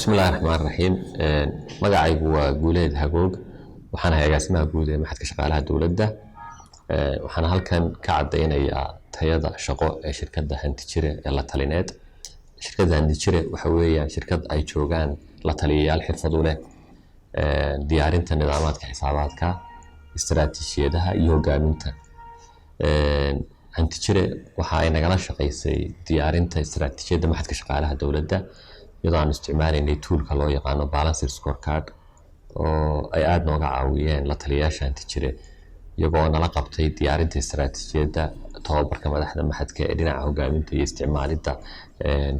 بسم الله الرحمن الرحيم. magacaygu waa Guuleed Hagoog waxaan ahay agaasimaha guud ee maxadka shaqaalaha dawladda. waxaan halkan ka cadeynayaa tayada shaqo ee shirkadda Hantijire ee la talineed. shirkadda Hantijire waxa weeyaan shirkad ay joogaan la taliyayaal xirfad u leh diyaarinta nidaamka xisaabaadka, istiraatiijiyadaha iyo hogaaminta. Hantijire waxa ay nagala shaqeysay diyaarinta istiraatiijiyadda maxadka shaqaalaha dawladda iyadoo aan isticmaalaynay toolka loo yaqaano Balanced Scorecard oo ay aad nooga caawiyeen la taliyayaasha Hantijire iyagoo nala qabtay diyaarinta istiraatiijiyadda tababarka madaxda maxadka ee dhinaca hogaaminta iyo isticmaalidda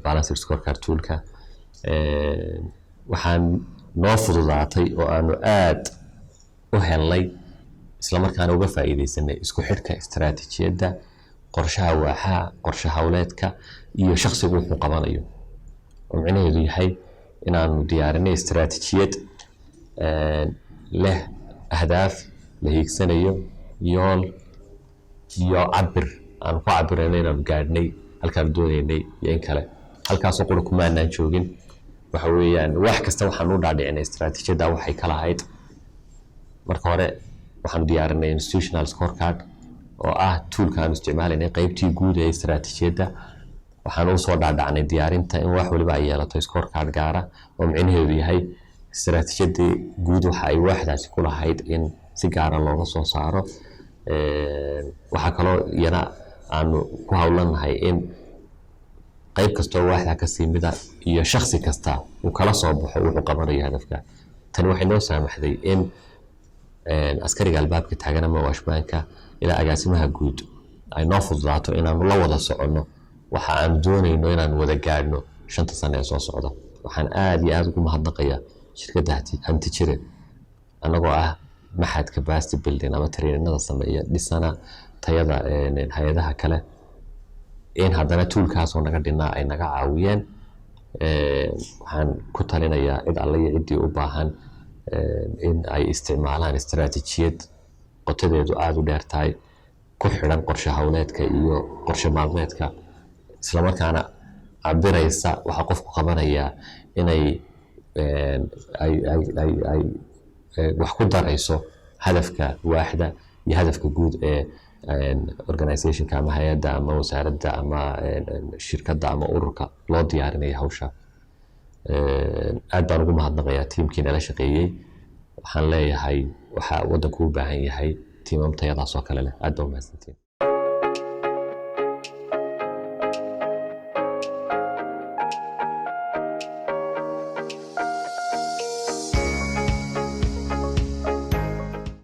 Balanced Scorecard toolka. waxaan noo fududaatay oo aanu aad u helnay isla markaana uga faa'iideysanay isku xidhka istiraatiijiyadda, qorshaha waaxaha, qorshe hawleedka iyo shakhsigu wuxuu qabanayo. ومعناه يحي إن ديارنا استراتيجية له أهداف لهيك سنة يول يعبر عن قعبرنا بقارني هل كان دوني ينكله هل كان سوق لكم أن نشوفين وحوي يعني واحد كستوى حنود على يعني استراتيجية ده وحي كلا هيد مركورة وحن ديارنا institutional scorecard tool كان استعماله قيبتي جودة استراتيجية ده waxaan u soo dhaadhacnay diyaarinta in wax waliba ay yeelato scorecard gaar ah oo micnaheedu yahay istiraatiijiyadda guud waxa ay waaxdaasi ku lahayd in si gaar ah looga soo saaro. waxa kale oo iyana aanu ku hawlanahay in qayb kasta oo waaxda ka siimida iyo shakhsi kasta uu kala soo baxo wuxuu qabanayo hadafka. tani waxay noo saamaxday in askariga albaabka taagan ama washmaanka ilaa agaasimaha guud ay noo fududaato inaanu la wada soconno waxa aan doonayno inaan wada gaadhno 5 sano ee soo socda. waxaan aad iyo aad ugu mahadnaqayaa shirkadda Hantijire anagoo ah maxad capacity building ama traininada sameeya dhisana tayada hay'adaha kale in haddana toolkaas oo naga dhinaa ay naga caawiyeen. waxaan ku talinayaa cid alle iyo ciddii u baahan in ay isticmaalaan istiraatiijiyad qotadeedu aad u dheer tahay ku xidhan qorshe hawleedka iyo qorshe maalmeedka isla markaana cabiraysa waxa qofku qabanaya inay ay wax ku darayso hadafka waaxda iyo hadafka guud ee organization ama hay'adda ama wasaaradda ama shirkadda ama ururka loo diyaarinayo hawsha. aad baan ugu mahadnaqayaa tiimkii nala shaqeeyay. waxaan leeyahay waxa waddanku u baahan yahay tiimam tayadaas oo kale leh. aad baa u mahadsantiin.